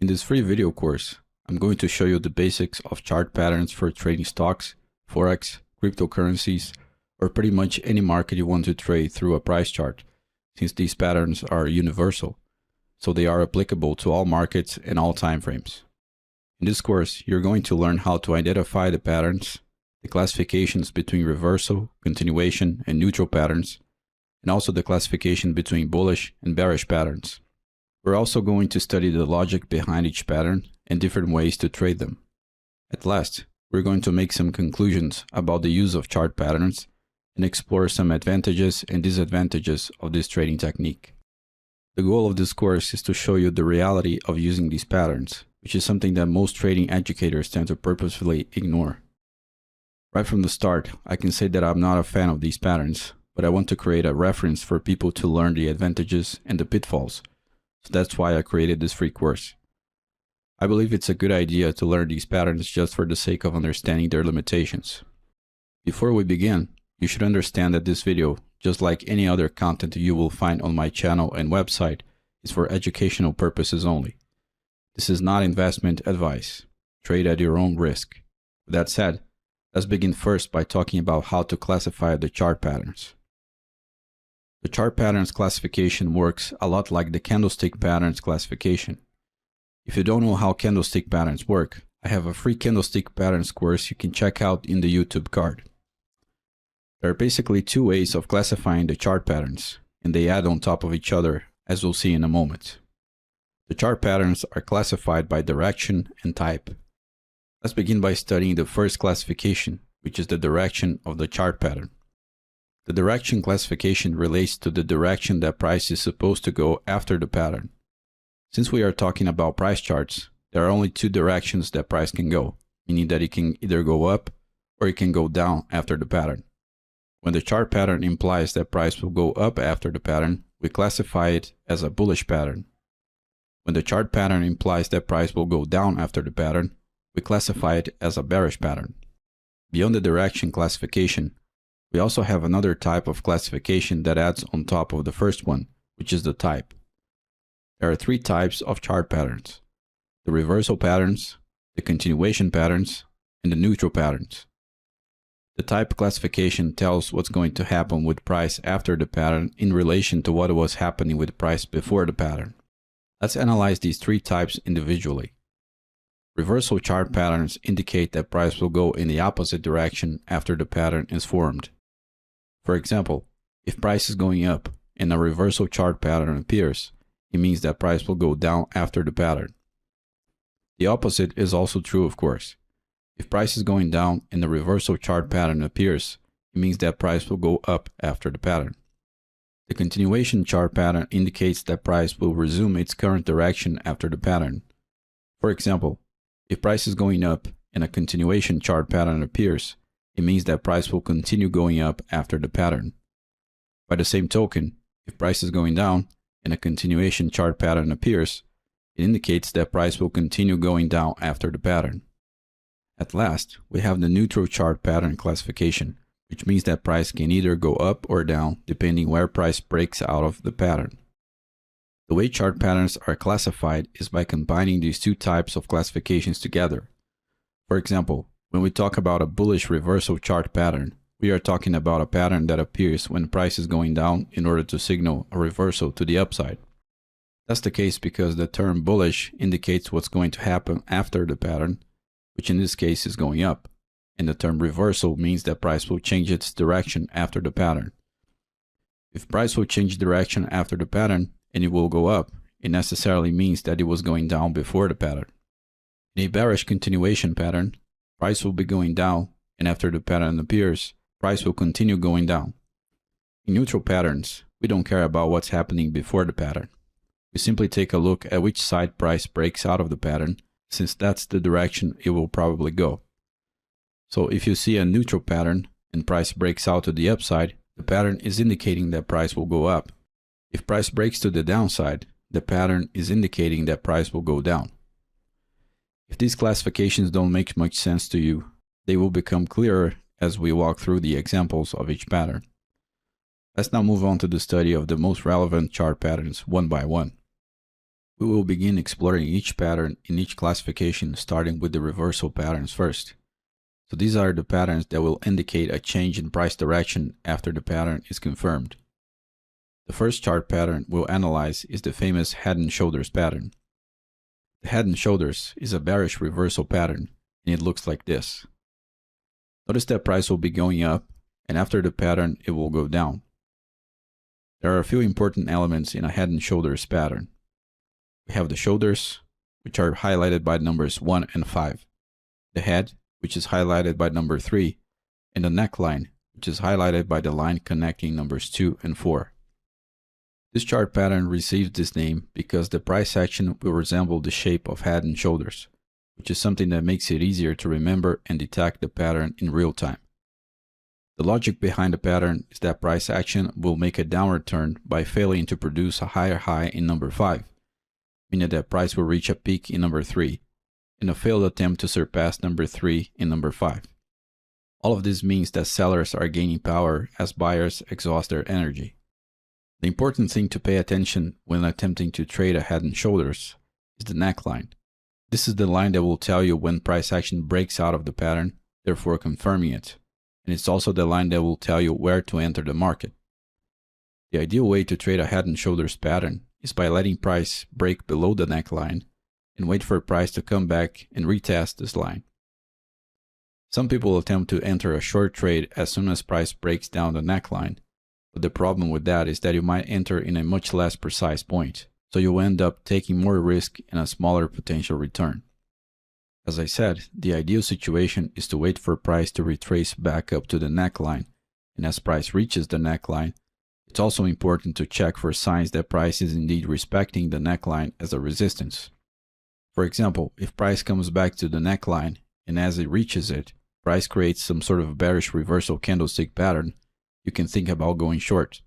In this free video course, I'm going to show you the basics of chart patterns for trading stocks, forex, cryptocurrencies, or pretty much any market you want to trade through a price chart, since these patterns are universal, so they are applicable to all markets and all time frames. In this course, you're going to learn how to identify the patterns, the classifications between reversal, continuation, and neutral patterns, and also the classification between bullish and bearish patterns. We're also going to study the logic behind each pattern and different ways to trade them. At last, we're going to make some conclusions about the use of chart patterns and explore some advantages and disadvantages of this trading technique. The goal of this course is to show you the reality of using these patterns, which is something that most trading educators tend to purposefully ignore. Right from the start, I can say that I'm not a fan of these patterns, but I want to create a reference for people to learn the advantages and the pitfalls. So that's why I created this free course. I believe it's a good idea to learn these patterns just for the sake of understanding their limitations. Before we begin, you should understand that this video, just like any other content you will find on my channel and website, is for educational purposes only. This is not investment advice. Trade at your own risk. With that said, let's begin first by talking about how to classify the chart patterns. The chart patterns classification works a lot like the candlestick patterns classification. If you don't know how candlestick patterns work, I have a free candlestick patterns course you can check out in the YouTube card. There are basically two ways of classifying the chart patterns, and they add on top of each other, as we'll see in a moment. The chart patterns are classified by direction and type. Let's begin by studying the first classification, which is the direction of the chart pattern. The direction classification relates to the direction that price is supposed to go after the pattern. Since we are talking about price charts, there are only two directions that price can go, meaning that it can either go up or it can go down after the pattern. When the chart pattern implies that price will go up after the pattern, we classify it as a bullish pattern. When the chart pattern implies that price will go down after the pattern, we classify it as a bearish pattern. Beyond the direction classification, we also have another type of classification that adds on top of the first one, which is the type. There are three types of chart patterns: the reversal patterns, the continuation patterns, and the neutral patterns. The type classification tells what's going to happen with price after the pattern in relation to what was happening with price before the pattern. Let's analyze these three types individually. Reversal chart patterns indicate that price will go in the opposite direction after the pattern is formed. For example, if price is going up and a reversal chart pattern appears, it means that price will go down after the pattern. The opposite is also true, of course. If price is going down and a reversal chart pattern appears, it means that price will go up after the pattern. The continuation chart pattern indicates that price will resume its current direction after the pattern. For example, if price is going up and a continuation chart pattern appears, it means that price will continue going up after the pattern. By the same token, if price is going down and a continuation chart pattern appears, it indicates that price will continue going down after the pattern. At last, we have the neutral chart pattern classification, which means that price can either go up or down depending where price breaks out of the pattern. The way chart patterns are classified is by combining these two types of classifications together. For example, when we talk about a bullish reversal chart pattern, we are talking about a pattern that appears when price is going down in order to signal a reversal to the upside. That's the case because the term bullish indicates what's going to happen after the pattern, which in this case is going up, and the term reversal means that price will change its direction after the pattern. If price will change direction after the pattern and it will go up, it necessarily means that it was going down before the pattern. In a bearish continuation pattern, price will be going down, and after the pattern appears, price will continue going down. In neutral patterns, we don't care about what's happening before the pattern. We simply take a look at which side price breaks out of the pattern, since that's the direction it will probably go. So if you see a neutral pattern and price breaks out to the upside, the pattern is indicating that price will go up. If price breaks to the downside, the pattern is indicating that price will go down. If these classifications don't make much sense to you, they will become clearer as we walk through the examples of each pattern. Let's now move on to the study of the most relevant chart patterns one by one. We will begin exploring each pattern in each classification, starting with the reversal patterns first. So these are the patterns that will indicate a change in price direction after the pattern is confirmed. The first chart pattern we'll analyze is the famous head and shoulders pattern. The head and shoulders is a bearish reversal pattern, and it looks like this. Notice that price will be going up, and after the pattern, it will go down. There are a few important elements in a head and shoulders pattern. We have the shoulders, which are highlighted by numbers 1 and 5. The head, which is highlighted by number 3, and the neckline, which is highlighted by the line connecting numbers 2 and 4. This chart pattern receives this name because the price action will resemble the shape of head and shoulders, which is something that makes it easier to remember and detect the pattern in real time. The logic behind the pattern is that price action will make a downward turn by failing to produce a higher high in number 5, meaning that price will reach a peak in number 3, and a failed attempt to surpass number 3 in number 5. All of this means that sellers are gaining power as buyers exhaust their energy. The important thing to pay attention when attempting to trade a head and shoulders is the neckline. This is the line that will tell you when price action breaks out of the pattern, therefore confirming it. And it's also the line that will tell you where to enter the market. The ideal way to trade a head and shoulders pattern is by letting price break below the neckline and wait for price to come back and retest this line. Some people attempt to enter a short trade as soon as price breaks down the neckline, but the problem with that is that you might enter in a much less precise point, so you'll end up taking more risk and a smaller potential return. As I said, the ideal situation is to wait for price to retrace back up to the neckline, and as price reaches the neckline, it's also important to check for signs that price is indeed respecting the neckline as a resistance. For example, if price comes back to the neckline, and as it reaches it, price creates some sort of bearish reversal candlestick pattern, you can think about going short.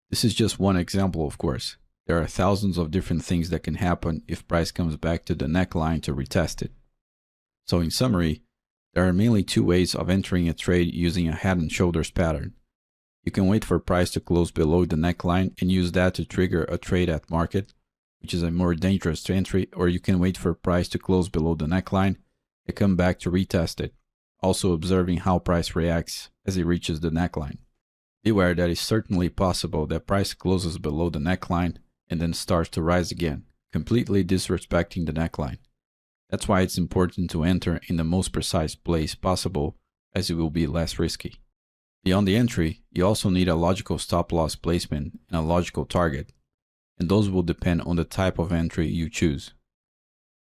This is just one example, of course. There are thousands of different things that can happen if price comes back to the neckline to retest it. So in summary, there are mainly two ways of entering a trade using a head and shoulders pattern. You can wait for price to close below the neckline and use that to trigger a trade at market, which is a more dangerous entry, or you can wait for price to close below the neckline and come back to retest it, also observing how price reacts as it reaches the neckline. Beware that it's certainly possible that price closes below the neckline and then starts to rise again, completely disrespecting the neckline. That's why it's important to enter in the most precise place possible, as it will be less risky. Beyond the entry, you also need a logical stop loss placement and a logical target, and those will depend on the type of entry you choose.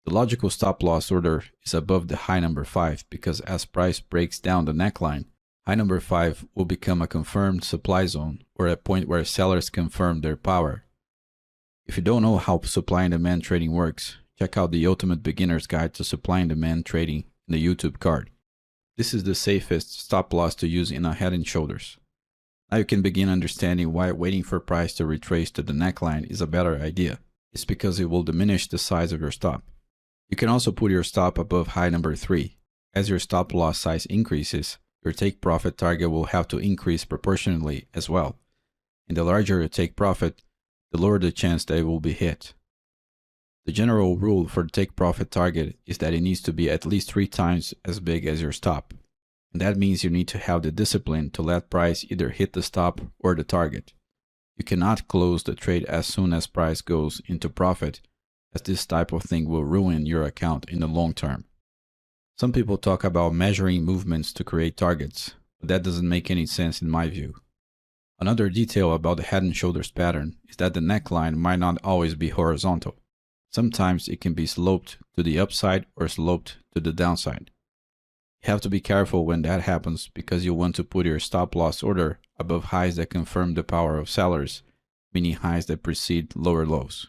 The logical stop loss order is above the high number 5 because as price breaks down the neckline, high number 5 will become a confirmed supply zone or a point where sellers confirm their power. If you don't know how supply and demand trading works, check out the Ultimate Beginner's Guide to Supply and Demand Trading in the YouTube card. This is the safest stop loss to use in a head and shoulders. Now you can begin understanding why waiting for price to retrace to the neckline is a better idea. It's because it will diminish the size of your stop. You can also put your stop above high number 3. As your stop loss size increases, your take profit target will have to increase proportionally as well. And the larger your take profit, the lower the chance that it will be hit. The general rule for the take profit target is that it needs to be at least 3 times as big as your stop. And that means you need to have the discipline to let price either hit the stop or the target. You cannot close the trade as soon as price goes into profit, as this type of thing will ruin your account in the long term. Some people talk about measuring movements to create targets, but that doesn't make any sense in my view. Another detail about the head and shoulders pattern is that the neckline might not always be horizontal. Sometimes it can be sloped to the upside or sloped to the downside. You have to be careful when that happens because you want to put your stop loss order above highs that confirm the power of sellers, meaning highs that precede lower lows.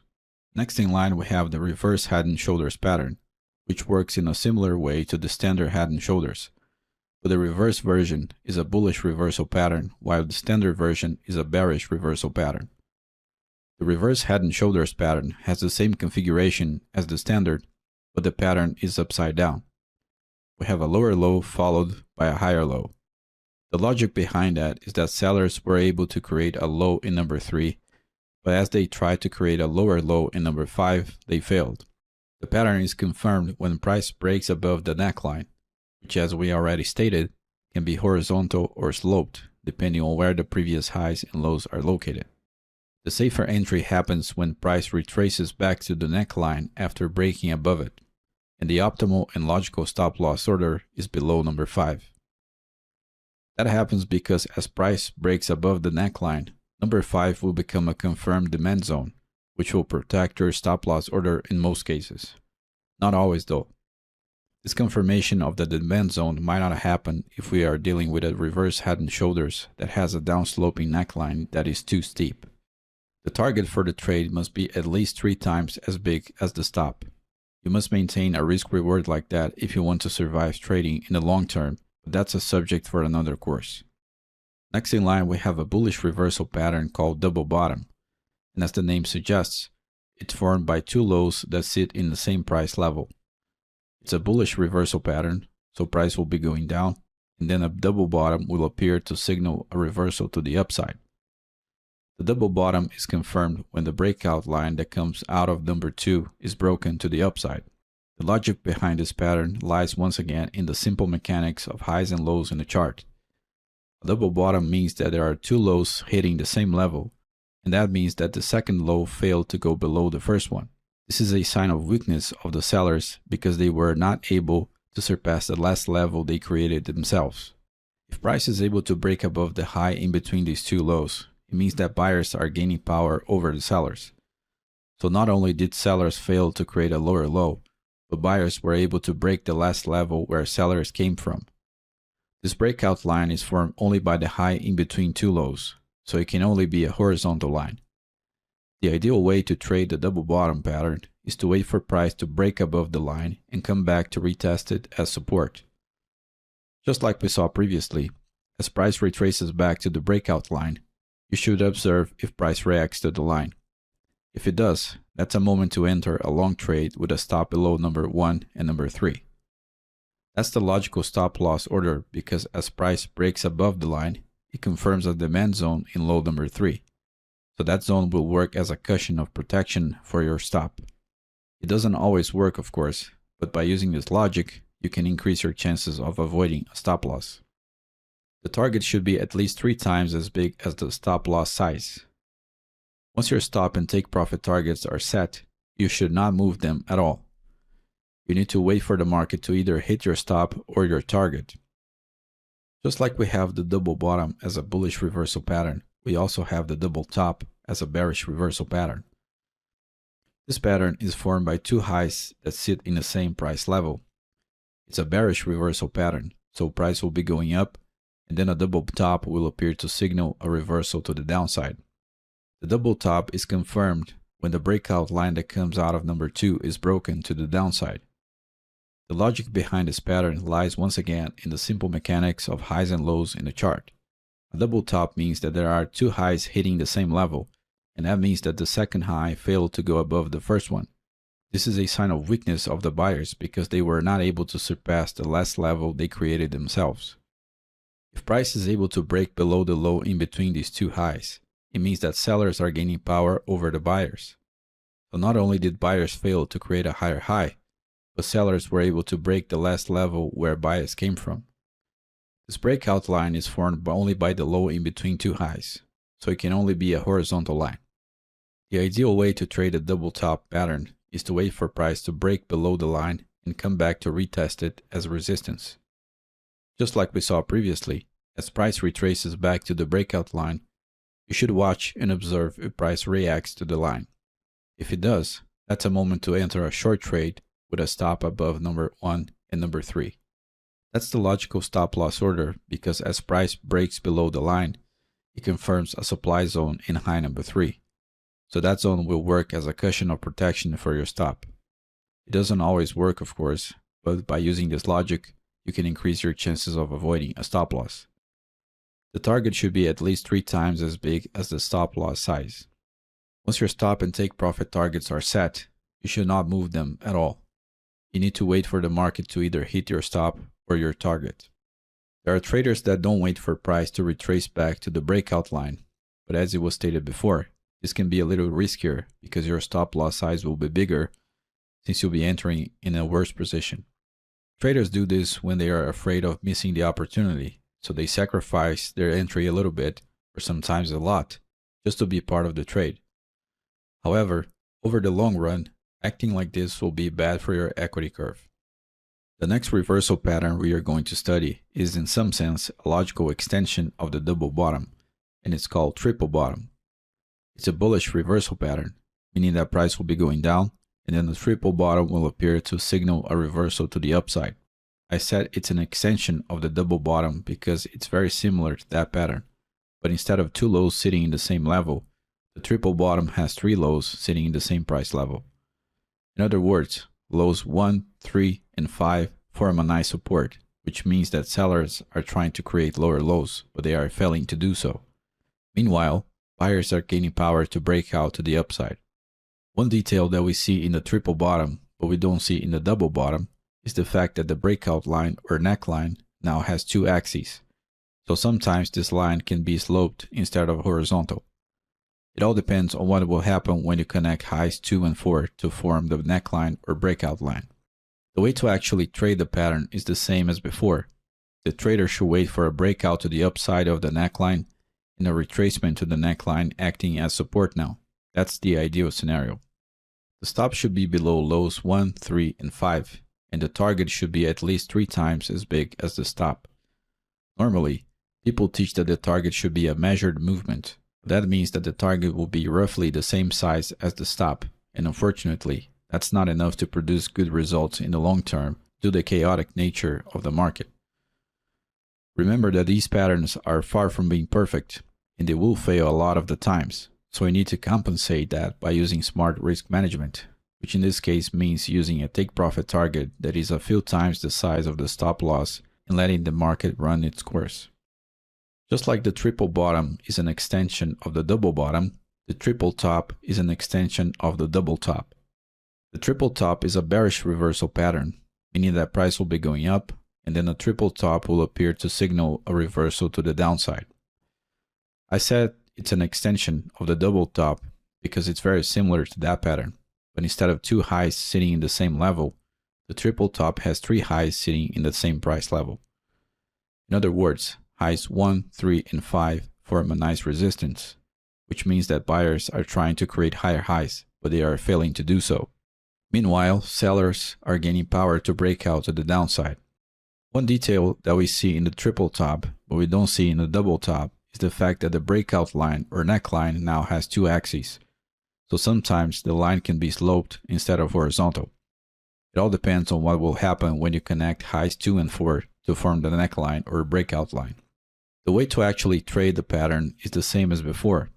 Next in line we have the reverse head and shoulders pattern, which works in a similar way to the standard head and shoulders. But the reverse version is a bullish reversal pattern, while the standard version is a bearish reversal pattern. The reverse head and shoulders pattern has the same configuration as the standard, but the pattern is upside down. We have a lower low followed by a higher low. The logic behind that is that sellers were able to create a low in number 3, but as they tried to create a lower low in number 5, they failed. The pattern is confirmed when price breaks above the neckline, which, as we already stated, can be horizontal or sloped, depending on where the previous highs and lows are located. The safer entry happens when price retraces back to the neckline after breaking above it, and the optimal and logical stop loss order is below number 5. That happens because as price breaks above the neckline, number 5 will become a confirmed demand zone, which will protect your stop loss order in most cases. Not always though. This confirmation of the demand zone might not happen if we are dealing with a reverse head and shoulders that has a downsloping neckline that is too steep. The target for the trade must be at least 3 times as big as the stop. You must maintain a risk-reward like that if you want to survive trading in the long term, but that's a subject for another course. Next in line, we have a bullish reversal pattern called double bottom, and as the name suggests, it's formed by 2 lows that sit in the same price level. It's a bullish reversal pattern, so price will be going down, and then a double bottom will appear to signal a reversal to the upside. The double bottom is confirmed when the breakout line that comes out of number 2 is broken to the upside. The logic behind this pattern lies once again in the simple mechanics of highs and lows in the chart. A double bottom means that there are 2 lows hitting the same level, and that means that the second low failed to go below the first one. This is a sign of weakness of the sellers because they were not able to surpass the last level they created themselves. If price is able to break above the high in between these 2 lows, it means that buyers are gaining power over the sellers. So not only did sellers fail to create a lower low, but buyers were able to break the last level where sellers came from. This breakout line is formed only by the high in between 2 lows, so it can only be a horizontal line. The ideal way to trade the double bottom pattern is to wait for price to break above the line and come back to retest it as support. Just like we saw previously, as price retraces back to the breakout line, you should observe if price reacts to the line. If it does, that's a moment to enter a long trade with a stop below number 1 and number 3. That's the logical stop loss order because as price breaks above the line, it confirms a demand zone in low number 3. So that zone will work as a cushion of protection for your stop. It doesn't always work, of course, but by using this logic, you can increase your chances of avoiding a stop loss. The target should be at least 3 times as big as the stop loss size. Once your stop and take profit targets are set, you should not move them at all. You need to wait for the market to either hit your stop or your target. Just like we have the double bottom as a bullish reversal pattern, we also have the double top as a bearish reversal pattern. This pattern is formed by 2 highs that sit in the same price level. It's a bearish reversal pattern, so price will be going up, and then a double top will appear to signal a reversal to the downside. The double top is confirmed when the breakout line that comes out of number 2 is broken to the downside. The logic behind this pattern lies once again in the simple mechanics of highs and lows in the chart. A double top means that there are 2 highs hitting the same level, and that means that the second high failed to go above the first one. This is a sign of weakness of the buyers because they were not able to surpass the last level they created themselves. If price is able to break below the low in between these 2 highs, it means that sellers are gaining power over the buyers. So not only did buyers fail to create a higher high, but sellers were able to break the last level where buyers came from. This breakout line is formed only by the low in between 2 highs, so it can only be a horizontal line. The ideal way to trade a double top pattern is to wait for price to break below the line and come back to retest it as resistance. Just like we saw previously, as price retraces back to the breakout line, you should watch and observe if price reacts to the line. If it does, that's a moment to enter a short trade with a stop above number 1 and number 3. That's the logical stop loss order because as price breaks below the line, it confirms a supply zone in high number 3. So that zone will work as a cushion of protection for your stop. It doesn't always work, of course, but by using this logic, you can increase your chances of avoiding a stop loss. The target should be at least 3 times as big as the stop loss size. Once your stop and take profit targets are set, you should not move them at all. You need to wait for the market to either hit your stop or your target. There are traders that don't wait for price to retrace back to the breakout line, but as it was stated before, This can be a little riskier because your stop loss size will be bigger since you'll be entering in a worse position. Traders do this when they are afraid of missing the opportunity, so they sacrifice their entry a little bit, or sometimes a lot, just to be part of the trade. However, over the long run, acting like this will be bad for your equity curve. The next reversal pattern we are going to study is in some sense a logical extension of the double bottom, and it's called triple bottom. It's a bullish reversal pattern, meaning that price will be going down, and then the triple bottom will appear to signal a reversal to the upside. I said it's an extension of the double bottom because it's very similar to that pattern, but instead of two lows sitting in the same level, the triple bottom has three lows sitting in the same price level. In other words, lows 1, 3, and 5 form a nice support, which means that sellers are trying to create lower lows, but they are failing to do so. Meanwhile, buyers are gaining power to break out to the upside. One detail that we see in the triple bottom, but we don't see in the double bottom, is the fact that the breakout line or neckline now has two axes. So sometimes this line can be sloped instead of horizontal. It all depends on what will happen when you connect highs 2 and 4 to form the neckline or breakout line. The way to actually trade the pattern is the same as before. The trader should wait for a breakout to the upside of the neckline and a retracement to the neckline acting as support now. That's the ideal scenario. The stop should be below lows 1, 3, and 5, and the target should be at least 3 times as big as the stop. Normally, people teach that the target should be a measured movement. That means that the target will be roughly the same size as the stop, and unfortunately, that's not enough to produce good results in the long term due to the chaotic nature of the market. Remember that these patterns are far from being perfect, and they will fail a lot of the times, so you need to compensate that by using smart risk management, which in this case means using a take profit target that is a few times the size of the stop loss and letting the market run its course. Just like the triple bottom is an extension of the double bottom, the triple top is an extension of the double top. The triple top is a bearish reversal pattern, meaning that price will be going up, and then a triple top will appear to signal a reversal to the downside. I said it's an extension of the double top because it's very similar to that pattern, but instead of 2 highs sitting in the same level, the triple top has 3 highs sitting in the same price level. In other words, highs 1, 3, and 5 form a nice resistance, which means that buyers are trying to create higher highs, but they are failing to do so. Meanwhile, sellers are gaining power to break out to the downside. One detail that we see in the triple top, but we don't see in the double top, is the fact that the breakout line or neckline now has 2 axes. So sometimes the line can be sloped instead of horizontal. It all depends on what will happen when you connect highs 2 and 4 to form the neckline or breakout line. The way to actually trade the pattern is the same as before.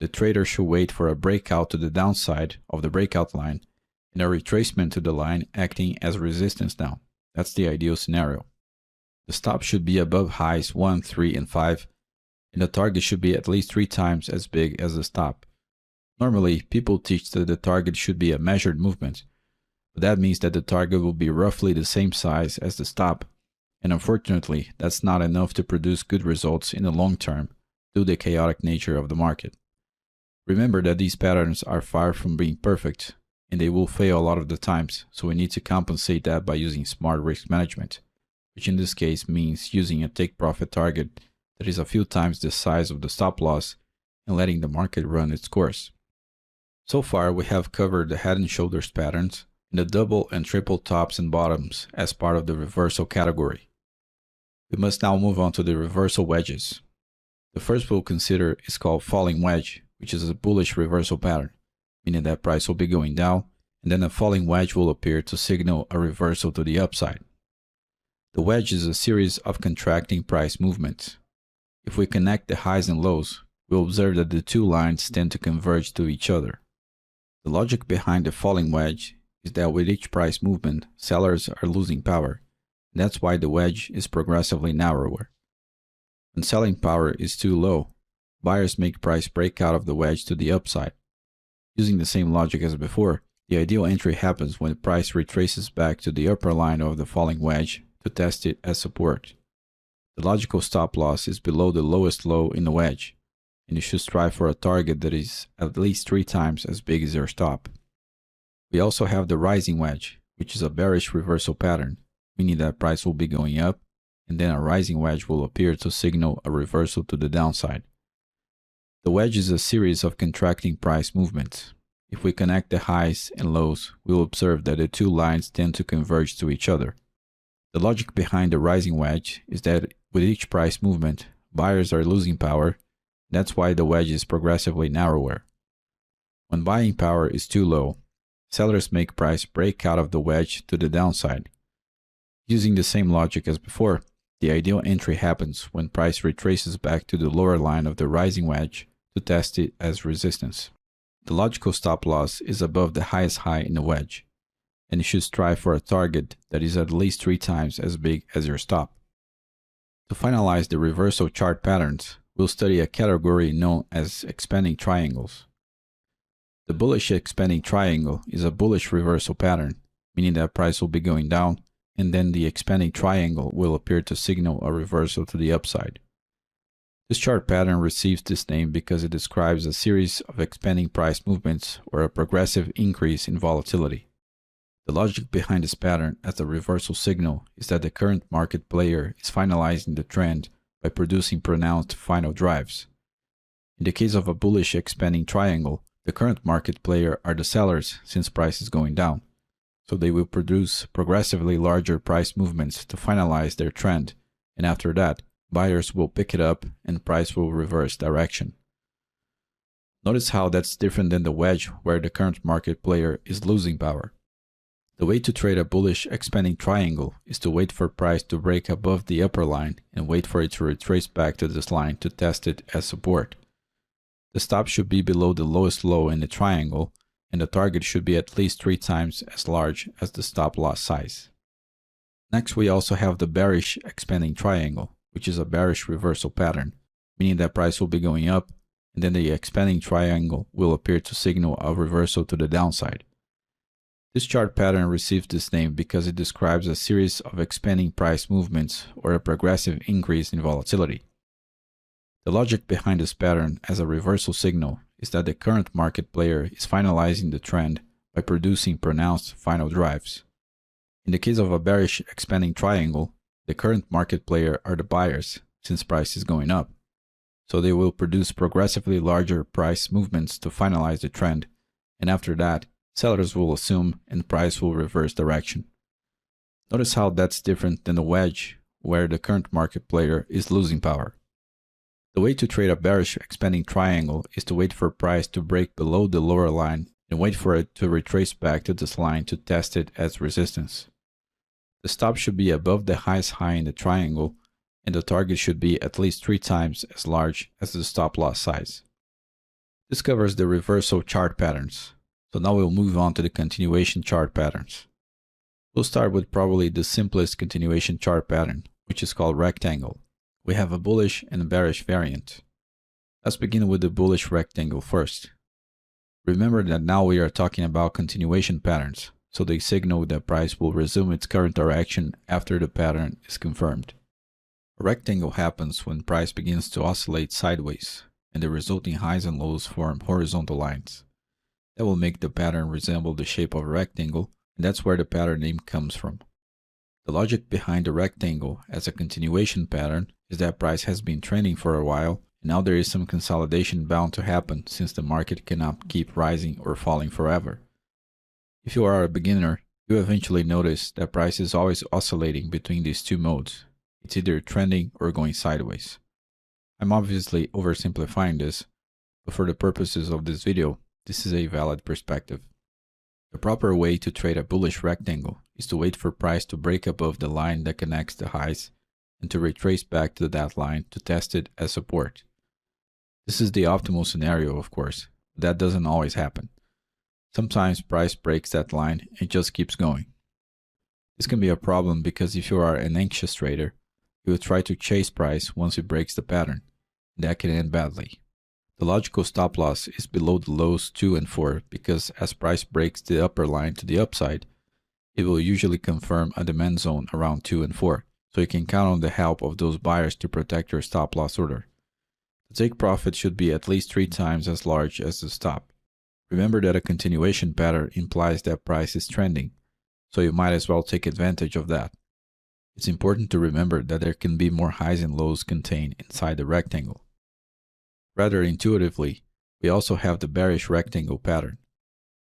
The trader should wait for a breakout to the downside of the breakout line and a retracement to the line acting as resistance now. That's the ideal scenario. The stop should be above highs 1, 3, and 5, and the target should be at least 3 times as big as the stop. Normally, people teach that the target should be a measured movement, but that means that the target will be roughly the same size as the stop, and unfortunately, that's not enough to produce good results in the long term due to the chaotic nature of the market. Remember that these patterns are far from being perfect, and they will fail a lot of the times, so we need to compensate that by using smart risk management, which in this case means using a take profit target that is a few times the size of the stop loss and letting the market run its course. So far, we have covered the head and shoulders patterns and the double and triple tops and bottoms as part of the reversal category. We must now move on to the reversal wedges. The first we'll consider is called falling wedge, which is a bullish reversal pattern, meaning that price will be going down and then a falling wedge will appear to signal a reversal to the upside. The wedge is a series of contracting price movements. If we connect the highs and lows, we'll observe that the two lines tend to converge to each other. The logic behind the falling wedge is that with each price movement, sellers are losing power. That's why the wedge is progressively narrower. When selling power is too low, buyers make price break out of the wedge to the upside. Using the same logic as before, the ideal entry happens when price retraces back to the upper line of the falling wedge to test it as support. The logical stop loss is below the lowest low in the wedge, and you should strive for a target that is at least 3 times as big as your stop. We also have the rising wedge, which is a bearish reversal pattern, meaning that price will be going up, and then a rising wedge will appear to signal a reversal to the downside. The wedge is a series of contracting price movements. If we connect the highs and lows, we'll observe that the two lines tend to converge to each other. The logic behind the rising wedge is that with each price movement, buyers are losing power. That's why the wedge is progressively narrower. When buying power is too low, sellers make price break out of the wedge to the downside. Using the same logic as before, the ideal entry happens when price retraces back to the lower line of the rising wedge to test it as resistance. The logical stop loss is above the highest high in the wedge, and you should strive for a target that is at least 3 times as big as your stop. To finalize the reversal chart patterns, we'll study a category known as expanding triangles. The bullish expanding triangle is a bullish reversal pattern, meaning that price will be going down, and then the expanding triangle will appear to signal a reversal to the upside. This chart pattern receives this name because it describes a series of expanding price movements or a progressive increase in volatility. The logic behind this pattern as a reversal signal is that the current market player is finalizing the trend by producing pronounced final drives. In the case of a bullish expanding triangle, the current market player are the sellers since price is going down, so they will produce progressively larger price movements to finalize their trend, and after that, buyers will pick it up and price will reverse direction. Notice how that's different than the wedge where the current market player is losing power. The way to trade a bullish expanding triangle is to wait for price to break above the upper line and wait for it to retrace back to this line to test it as support. The stop should be below the lowest low in the triangle, and the target should be at least 3 times as large as the stop loss size. Next, we also have the bearish expanding triangle, which is a bearish reversal pattern, meaning that price will be going up, and then the expanding triangle will appear to signal a reversal to the downside. This chart pattern receives this name because it describes a series of expanding price movements or a progressive increase in volatility. The logic behind this pattern as a reversal signal is that the current market player is finalizing the trend by producing pronounced final drives. In the case of a bearish expanding triangle, the current market player are the buyers since price is going up, so they will produce progressively larger price movements to finalize the trend, and after that, sellers will assume and price will reverse direction. Notice how that's different than the wedge where the current market player is losing power. The way to trade a bearish expanding triangle is to wait for price to break below the lower line and wait for it to retrace back to this line to test it as resistance. The stop should be above the highest high in the triangle, and the target should be at least 3 times as large as the stop loss size. This covers the reversal chart patterns, so now we'll move on to the continuation chart patterns. We'll start with probably the simplest continuation chart pattern, which is called rectangle. We have a bullish and a bearish variant. Let's begin with the bullish rectangle first. Remember that now we are talking about continuation patterns, so they signal that price will resume its current direction after the pattern is confirmed. A rectangle happens when price begins to oscillate sideways, and the resulting highs and lows form horizontal lines. That will make the pattern resemble the shape of a rectangle, and that's where the pattern name comes from. The logic behind the rectangle as a continuation pattern is that price has been trending for a while, and now there is some consolidation bound to happen since the market cannot keep rising or falling forever. If you are a beginner, you eventually notice that price is always oscillating between these two modes. It's either trending or going sideways. I'm obviously oversimplifying this, but for the purposes of this video, this is a valid perspective. The proper way to trade a bullish rectangle is to wait for price to break above the line that connects the highs and to retrace back to that line to test it as support. This is the optimal scenario, of course, but that doesn't always happen. Sometimes price breaks that line and just keeps going. This can be a problem because if you are an anxious trader, you will try to chase price once it breaks the pattern, and that can end badly. The logical stop loss is below the lows 2 and 4 because as price breaks the upper line to the upside, it will usually confirm a demand zone around 2 and 4, so you can count on the help of those buyers to protect your stop loss order. The take profit should be at least 3 times as large as the stop. Remember that a continuation pattern implies that price is trending, so you might as well take advantage of that. It's important to remember that there can be more highs and lows contained inside the rectangle. Rather intuitively, we also have the bearish rectangle pattern,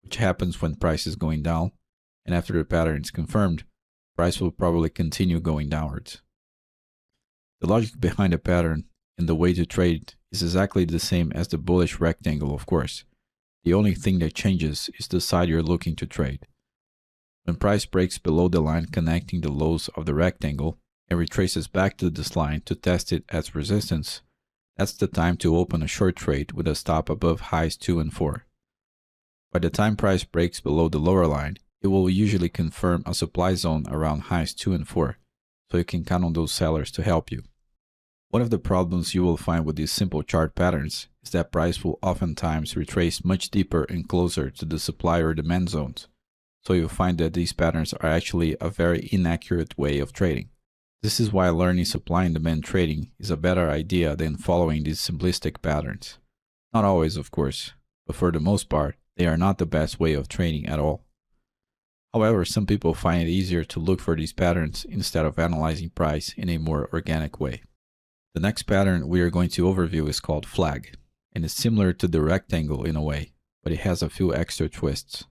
which happens when price is going down, and after the pattern is confirmed, price will probably continue going downwards. The logic behind the pattern and the way to trade is exactly the same as the bullish rectangle, of course. The only thing that changes is the side you're looking to trade. When price breaks below the line connecting the lows of the rectangle and retraces back to this line to test it as resistance, that's the time to open a short trade with a stop above highs 2 and 4. By the time price breaks below the lower line, it will usually confirm a supply zone around highs 2 and 4, so you can count on those sellers to help you. One of the problems you will find with these simple chart patterns is that price will oftentimes retrace much deeper and closer to the supply or demand zones, so you'll find that these patterns are actually a very inaccurate way of trading. This is why learning supply and demand trading is a better idea than following these simplistic patterns. Not always, of course, but for the most part, they are not the best way of trading at all. However, some people find it easier to look for these patterns instead of analyzing price in a more organic way. The next pattern we are going to overview is called flag, and it's similar to the rectangle in a way, but it has a few extra twists.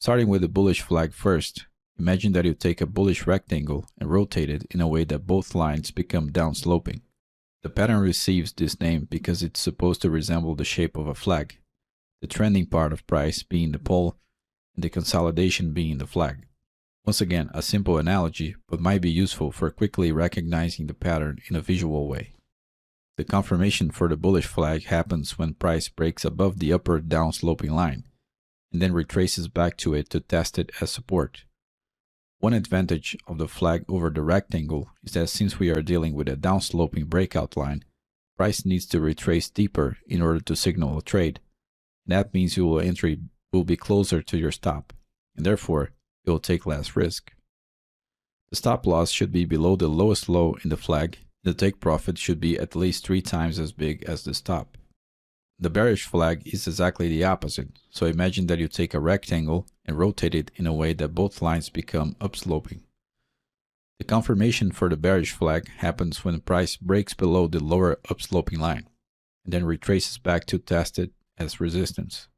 Starting with the bullish flag first, imagine that you take a bullish rectangle and rotate it in a way that both lines become downsloping. The pattern receives this name because it's supposed to resemble the shape of a flag, the trending part of price being the pole and the consolidation being the flag. Once again, a simple analogy, but might be useful for quickly recognizing the pattern in a visual way. The confirmation for the bullish flag happens when price breaks above the upper downsloping line, and then retraces back to it to test it as support. One advantage of the flag over the rectangle is that since we are dealing with a downsloping breakout line, price needs to retrace deeper in order to signal a trade. That means your entry will be closer to your stop, and therefore, it will take less risk. The stop loss should be below the lowest low in the flag, and the take profit should be at least 3 times as big as the stop. The bearish flag is exactly the opposite, so imagine that you take a rectangle and rotate it in a way that both lines become upsloping. The confirmation for the bearish flag happens when price breaks below the lower upsloping line, and then retraces back to test it as resistance.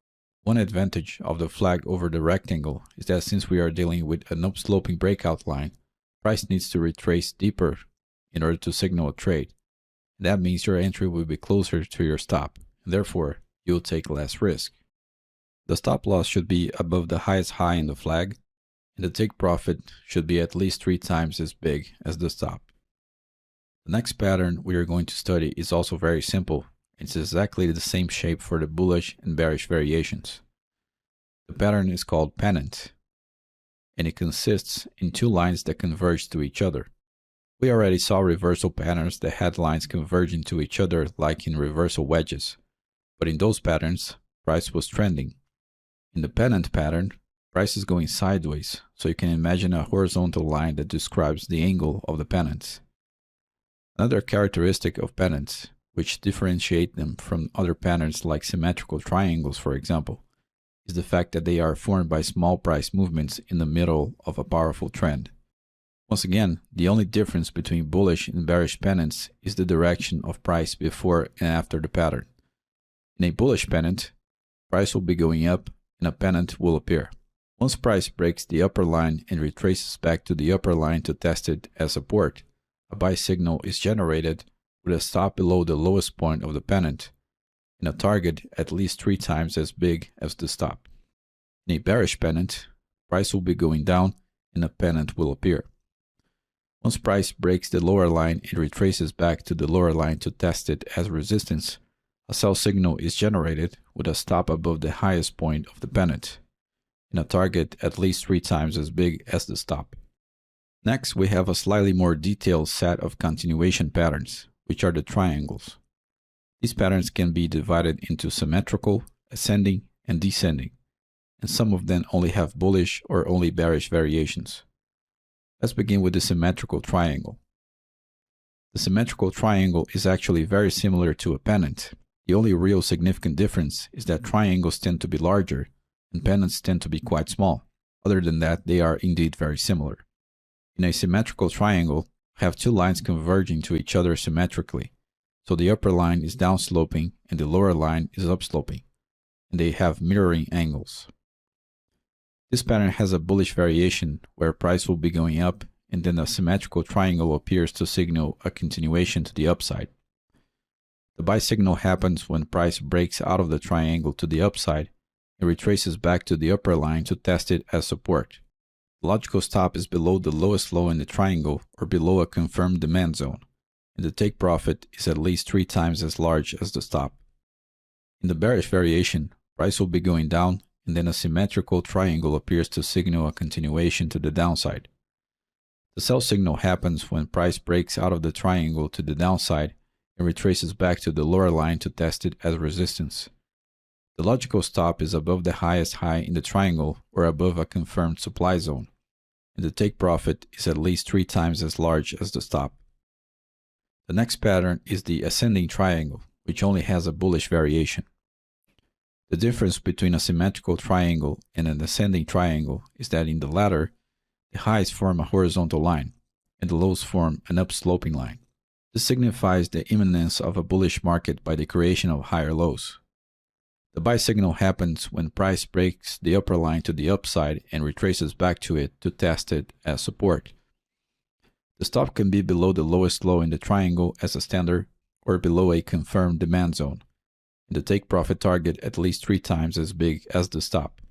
One advantage of the flag over the rectangle is that since we are dealing with an upsloping breakout line, price needs to retrace deeper in order to signal a trade. That means your entry will be closer to your stop, and therefore you'll take less risk. The stop loss should be above the highest high in the flag, and the take profit should be at least 3 times as big as the stop. The next pattern we are going to study is also very simple. It's exactly the same shape for the bullish and bearish variations. The pattern is called pennant, and it consists in 2 lines that converge to each other. We already saw reversal patterns that had lines converging to each other like in reversal wedges, but in those patterns, price was trending. In the pennant pattern, price is going sideways, so you can imagine a horizontal line that describes the angle of the pennants. Another characteristic of pennants, which differentiate them from other patterns like symmetrical triangles, for example, is the fact that they are formed by small price movements in the middle of a powerful trend. Once again, the only difference between bullish and bearish pennants is the direction of price before and after the pattern. In a bullish pennant, price will be going up and a pennant will appear. Once price breaks the upper line and retraces back to the upper line to test it as support, a buy signal is generated with a stop below the lowest point of the pennant, and a target at least 3 times as big as the stop. In a bearish pennant, price will be going down and a pennant will appear. Once price breaks the lower line and retraces back to the lower line to test it as resistance, a sell signal is generated with a stop above the highest point of the pennant, and a target at least 3 times as big as the stop. Next, we have a slightly more detailed set of continuation patterns, which are the triangles. These patterns can be divided into symmetrical, ascending, and descending, and some of them only have bullish or only bearish variations. Let's begin with the symmetrical triangle. The symmetrical triangle is actually very similar to a pennant. The only real significant difference is that triangles tend to be larger and pennants tend to be quite small. Other than that, they are indeed very similar. In a symmetrical triangle, we have two lines converging to each other symmetrically. So the upper line is downsloping and the lower line is upsloping, and they have mirroring angles. This pattern has a bullish variation where price will be going up, and then a symmetrical triangle appears to signal a continuation to the upside. The buy signal happens when price breaks out of the triangle to the upside and retraces back to the upper line to test it as support. The logical stop is below the lowest low in the triangle or below a confirmed demand zone, and the take profit is at least 3 times as large as the stop. In the bearish variation, price will be going down, and then a symmetrical triangle appears to signal a continuation to the downside. The sell signal happens when price breaks out of the triangle to the downside and retraces back to the lower line to test it as resistance. The logical stop is above the highest high in the triangle or above a confirmed supply zone, and the take profit is at least 3 times as large as the stop. The next pattern is the ascending triangle, which only has a bullish variation. The difference between a symmetrical triangle and an ascending triangle is that in the latter, the highs form a horizontal line, and the lows form an upsloping line. This signifies the imminence of a bullish market by the creation of higher lows. The buy signal happens when price breaks the upper line to the upside and retraces back to it to test it as support. The stop can be below the lowest low in the triangle as a standard or below a confirmed demand zone, and the take profit target at least 3 times as big as the stop.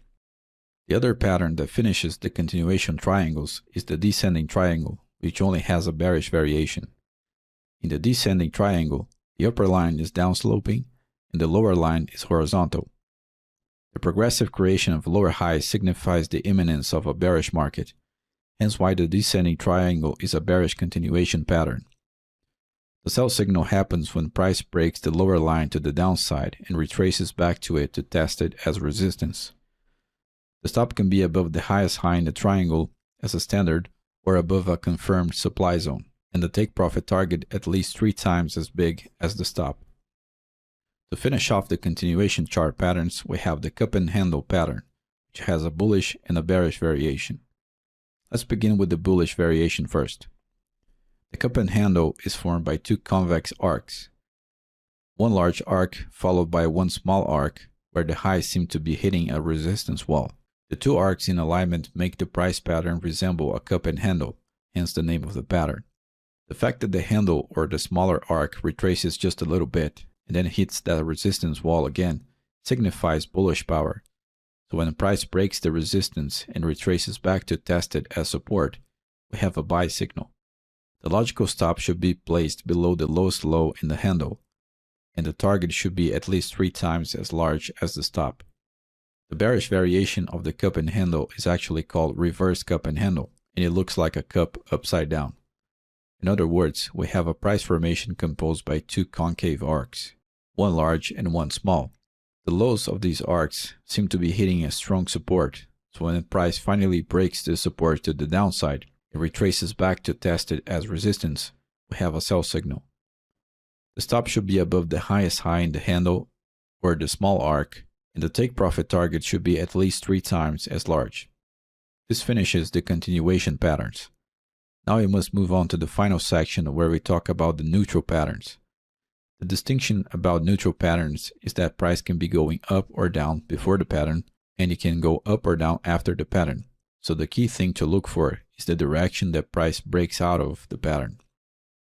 The other pattern that finishes the continuation triangles is the descending triangle, which only has a bearish variation. In the descending triangle, the upper line is downsloping and the lower line is horizontal. The progressive creation of lower highs signifies the imminence of a bearish market, hence why the descending triangle is a bearish continuation pattern. The sell signal happens when price breaks the lower line to the downside and retraces back to it to test it as resistance. The stop can be above the highest high in the triangle as a standard or above a confirmed supply zone, and the take profit target at least 3 times as big as the stop. To finish off the continuation chart patterns, we have the cup and handle pattern, which has a bullish and a bearish variation. Let's begin with the bullish variation first. The cup and handle is formed by 2 convex arcs. One large arc followed by one small arc where the highs seem to be hitting a resistance wall. The 2 arcs in alignment make the price pattern resemble a cup and handle, hence the name of the pattern. The fact that the handle or the smaller arc retraces just a little bit and then hits that resistance wall again signifies bullish power. So when the price breaks the resistance and retraces back to test it as support, we have a buy signal. The logical stop should be placed below the lowest low in the handle, and the target should be at least 3 times as large as the stop. The bearish variation of the cup and handle is actually called reverse cup and handle, and it looks like a cup upside down. In other words, we have a price formation composed by 2 concave arcs, one large and one small. The lows of these arcs seem to be hitting a strong support, so when the price finally breaks the support to the downside, it retraces back to test it as resistance, we have a sell signal. The stop should be above the highest high in the handle or the small arc, and the take profit target should be at least 3 times as large. This finishes the continuation patterns. Now we must move on to the final section where we talk about the neutral patterns. The distinction about neutral patterns is that price can be going up or down before the pattern, and it can go up or down after the pattern. So the key thing to look for is the direction that price breaks out of the pattern.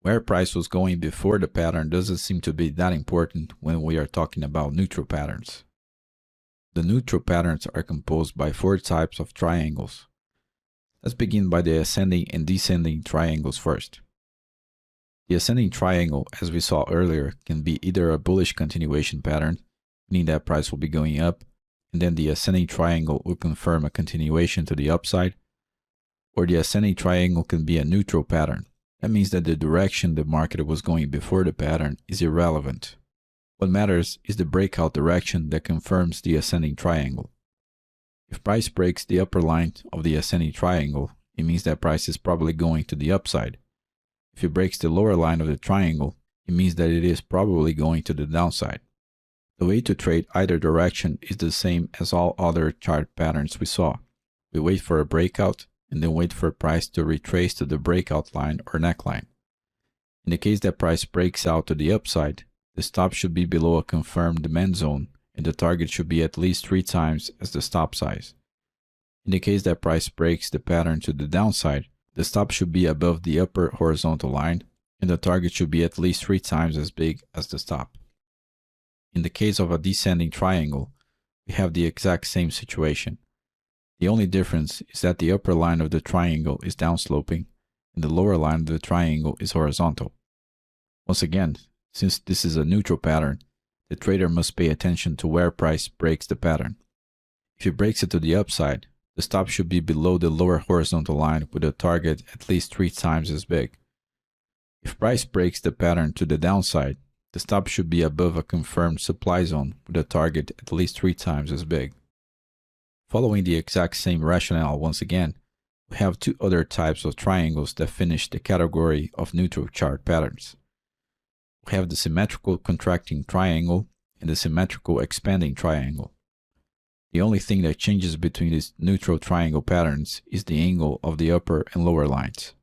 Where price was going before the pattern doesn't seem to be that important when we are talking about neutral patterns. The neutral patterns are composed by 4 types of triangles. Let's begin by the ascending and descending triangles first. The ascending triangle, as we saw earlier, can be either a bullish continuation pattern, meaning that price will be going up, and then the ascending triangle will confirm a continuation to the upside, or the ascending triangle can be a neutral pattern. That means that the direction the market was going before the pattern is irrelevant. What matters is the breakout direction that confirms the ascending triangle. If price breaks the upper line of the ascending triangle, it means that price is probably going to the upside. If it breaks the lower line of the triangle, it means that it is probably going to the downside. The way to trade either direction is the same as all other chart patterns we saw. We wait for a breakout and then wait for price to retrace to the breakout line or neckline. In the case that price breaks out to the upside, the stop should be below a confirmed demand zone and the target should be at least 3 times as the stop size. In the case that price breaks the pattern to the downside, the stop should be above the upper horizontal line and the target should be at least 3 times as big as the stop. In the case of a descending triangle, we have the exact same situation. The only difference is that the upper line of the triangle is downsloping and the lower line of the triangle is horizontal. Once again, since this is a neutral pattern, the trader must pay attention to where price breaks the pattern. If it breaks it to the upside, the stop should be below the lower horizontal line with a target at least 3 times as big. If price breaks the pattern to the downside, the stop should be above a confirmed supply zone with a target at least 3 times as big. Following the exact same rationale once again, we have 2 other types of triangles that finish the category of neutral chart patterns. We have the symmetrical contracting triangle and the symmetrical expanding triangle. The only thing that changes between these neutral triangle patterns is the angle of the upper and lower lines.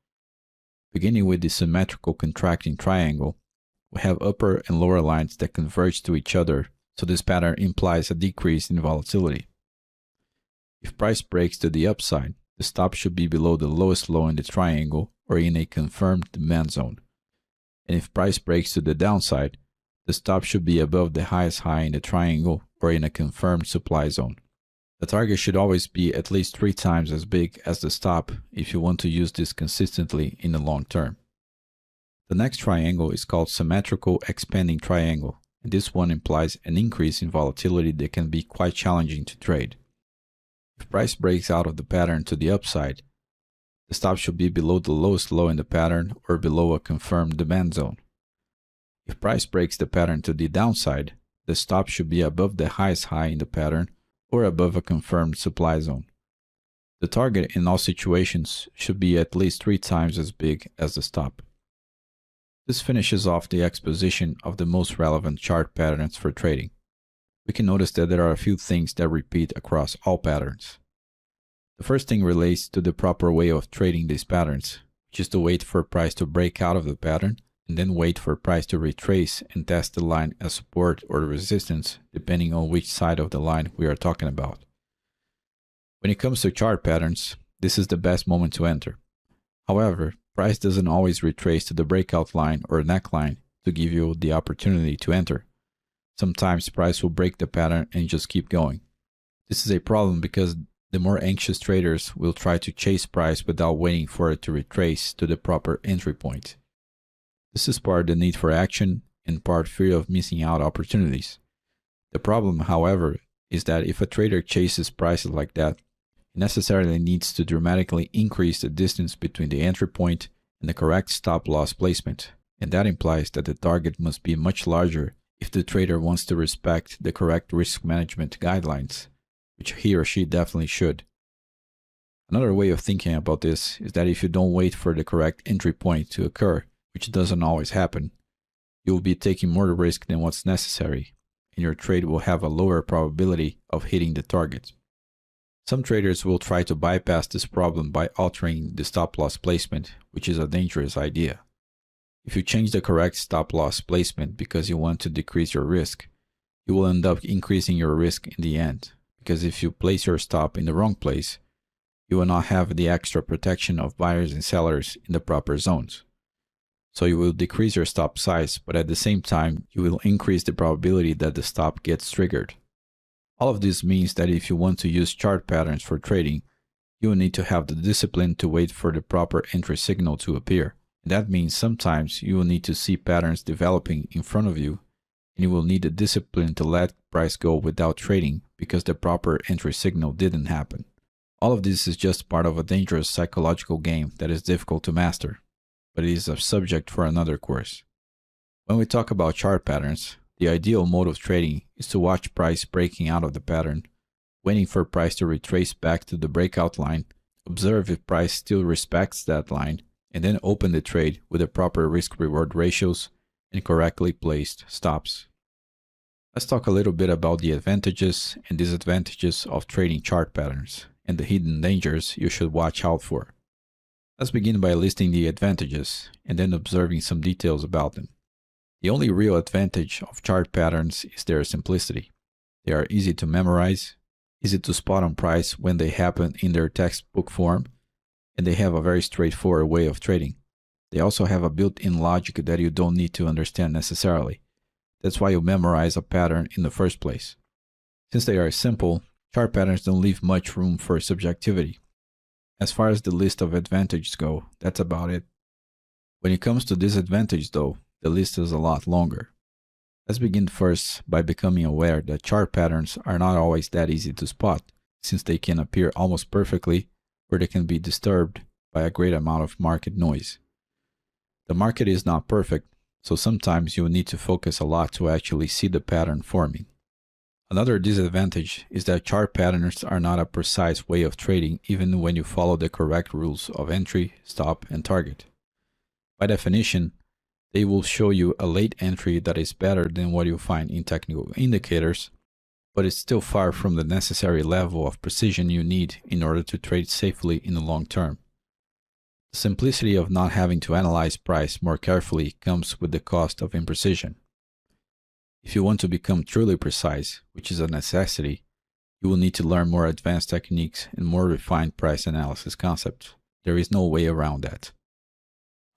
Beginning with the symmetrical contracting triangle, we have upper and lower lines that converge to each other, so this pattern implies a decrease in volatility. If price breaks to the upside, the stop should be below the lowest low in the triangle or in a confirmed demand zone. And if price breaks to the downside, the stop should be above the highest high in the triangle or in a confirmed supply zone. The target should always be at least 3 times as big as the stop if you want to use this consistently in the long term. The next triangle is called symmetrical expanding triangle, and this one implies an increase in volatility that can be quite challenging to trade. If price breaks out of the pattern to the upside, the stop should be below the lowest low in the pattern or below a confirmed demand zone. If price breaks the pattern to the downside, the stop should be above the highest high in the pattern or above a confirmed supply zone. The target in all situations should be at least 3 times as big as the stop. This finishes off the exposition of the most relevant chart patterns for trading. We can notice that there are a few things that repeat across all patterns. The first thing relates to the proper way of trading these patterns, which is to wait for price to break out of the pattern and then wait for price to retrace and test the line as support or resistance depending on which side of the line we are talking about. When it comes to chart patterns, this is the best moment to enter. However, price doesn't always retrace to the breakout line or neckline to give you the opportunity to enter. Sometimes price will break the pattern and just keep going. This is a problem because the more anxious traders will try to chase price without waiting for it to retrace to the proper entry point. This is part the need for action and part fear of missing out opportunities. The problem, however, is that if a trader chases prices like that, it necessarily needs to dramatically increase the distance between the entry point and the correct stop loss placement, and that implies that the target must be much larger if the trader wants to respect the correct risk management guidelines, which he or she definitely should. Another way of thinking about this is that if you don't wait for the correct entry point to occur, which doesn't always happen, you will be taking more risk than what's necessary, and your trade will have a lower probability of hitting the target. Some traders will try to bypass this problem by altering the stop loss placement, which is a dangerous idea. If you change the correct stop loss placement because you want to decrease your risk, you will end up increasing your risk in the end, because if you place your stop in the wrong place, you will not have the extra protection of buyers and sellers in the proper zones. So you will decrease your stop size, but at the same time, you will increase the probability that the stop gets triggered. All of this means that if you want to use chart patterns for trading, you will need to have the discipline to wait for the proper entry signal to appear. And that means sometimes you will need to see patterns developing in front of you, and you will need the discipline to let price go without trading because the proper entry signal didn't happen. All of this is just part of a dangerous psychological game that is difficult to master, but it is a subject for another course. When we talk about chart patterns, the ideal mode of trading is to watch price breaking out of the pattern, waiting for price to retrace back to the breakout line, observe if price still respects that line, and then open the trade with the proper risk-reward ratios and correctly placed stops. Let's talk a little bit about the advantages and disadvantages of trading chart patterns and the hidden dangers you should watch out for. Let's begin by listing the advantages and then observing some details about them. The only real advantage of chart patterns is their simplicity. They are easy to memorize, easy to spot on price when they happen in their textbook form, and they have a very straightforward way of trading. They also have a built-in logic that you don't need to understand necessarily. That's why you memorize a pattern in the first place. Since they are simple, chart patterns don't leave much room for subjectivity. As far as the list of advantages go, that's about it. When it comes to disadvantages though, the list is a lot longer. Let's begin first by becoming aware that chart patterns are not always that easy to spot, since they can appear almost perfectly or they can be disturbed by a great amount of market noise. The market is not perfect, so sometimes you will need to focus a lot to actually see the pattern forming. Another disadvantage is that chart patterns are not a precise way of trading even when you follow the correct rules of entry, stop, and target. By definition, they will show you a late entry that is better than what you find in technical indicators, but it's still far from the necessary level of precision you need in order to trade safely in the long term. The simplicity of not having to analyze price more carefully comes with the cost of imprecision. If you want to become truly precise, which is a necessity, you will need to learn more advanced techniques and more refined price analysis concepts. There is no way around that.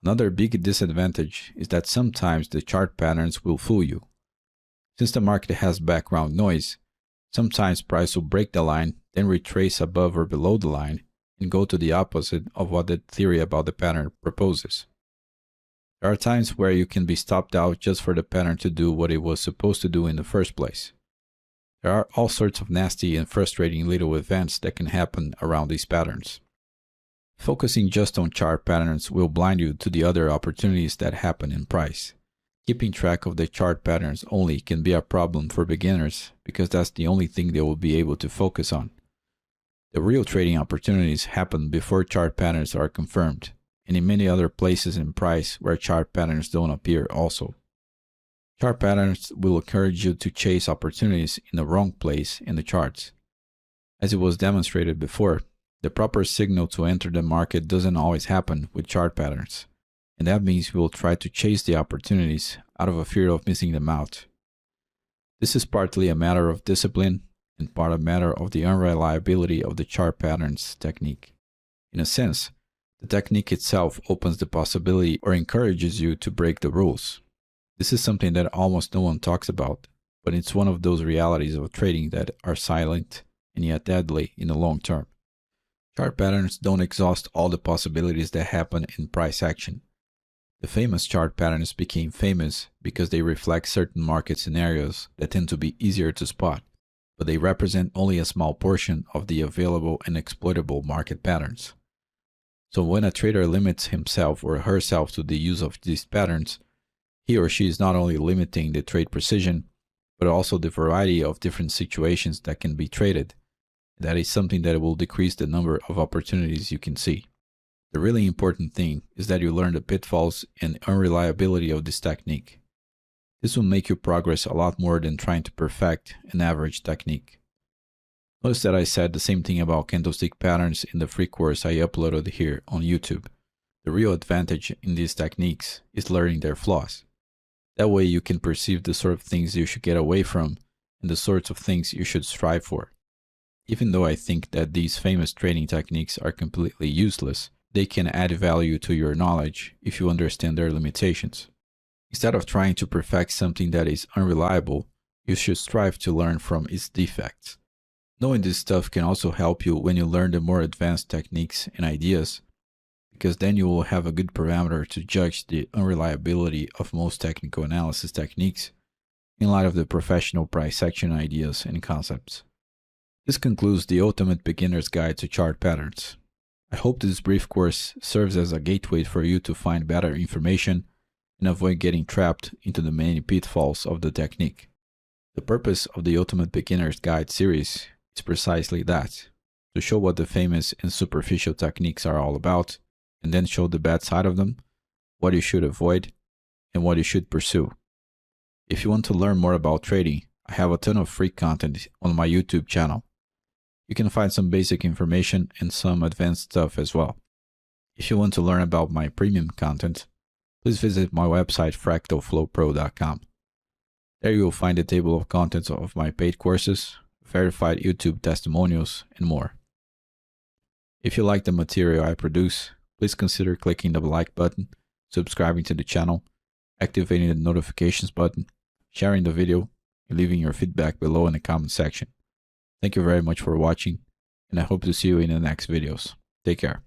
Another big disadvantage is that sometimes the chart patterns will fool you. Since the market has background noise, sometimes price will break the line, then retrace above or below the line, and go to the opposite of what the theory about the pattern proposes. There are times where you can be stopped out just for the pattern to do what it was supposed to do in the first place. There are all sorts of nasty and frustrating little events that can happen around these patterns. Focusing just on chart patterns will blind you to the other opportunities that happen in price. Keeping track of the chart patterns only can be a problem for beginners because that's the only thing they will be able to focus on. The real trading opportunities happen before chart patterns are confirmed, and in many other places in price where chart patterns don't appear also. Chart patterns will encourage you to chase opportunities in the wrong place in the charts. As it was demonstrated before, the proper signal to enter the market doesn't always happen with chart patterns, and that means we will try to chase the opportunities out of a fear of missing them out. This is partly a matter of discipline and part a matter of the unreliability of the chart patterns technique. In a sense, the technique itself opens the possibility or encourages you to break the rules. This is something that almost no one talks about, but it's one of those realities of trading that are silent and yet deadly in the long term. Chart patterns don't exhaust all the possibilities that happen in price action. The famous chart patterns became famous because they reflect certain market scenarios that tend to be easier to spot, but they represent only a small portion of the available and exploitable market patterns. So when a trader limits himself or herself to the use of these patterns, he or she is not only limiting the trade precision, but also the variety of different situations that can be traded. That is something that will decrease the number of opportunities you can see. The really important thing is that you learn the pitfalls and unreliability of this technique. This will make you progress a lot more than trying to perfect an average technique. Notice that I said the same thing about candlestick patterns in the free course I uploaded here on YouTube. The real advantage in these techniques is learning their flaws. That way you can perceive the sort of things you should get away from and the sorts of things you should strive for. Even though I think that these famous trading techniques are completely useless, they can add value to your knowledge if you understand their limitations. Instead of trying to perfect something that is unreliable, you should strive to learn from its defects. Knowing this stuff can also help you when you learn the more advanced techniques and ideas, because then you will have a good parameter to judge the unreliability of most technical analysis techniques in light of the professional price action ideas and concepts. This concludes the ultimate beginner's guide to chart patterns. I hope this brief course serves as a gateway for you to find better information and avoid getting trapped into the many pitfalls of the technique. The purpose of the Ultimate Beginner's Guide series is precisely that, to show what the famous and superficial techniques are all about, and then show the bad side of them, what you should avoid, and what you should pursue. If you want to learn more about trading, I have a ton of free content on my YouTube channel. You can find some basic information and some advanced stuff as well. If you want to learn about my premium content, please visit my website fractalflowpro.com. There you will find a table of contents of my paid courses, verified YouTube testimonials, and more. If you like the material I produce, please consider clicking the like button, subscribing to the channel, activating the notifications button, sharing the video, and leaving your feedback below in the comment section. Thank you very much for watching, and I hope to see you in the next videos. Take care.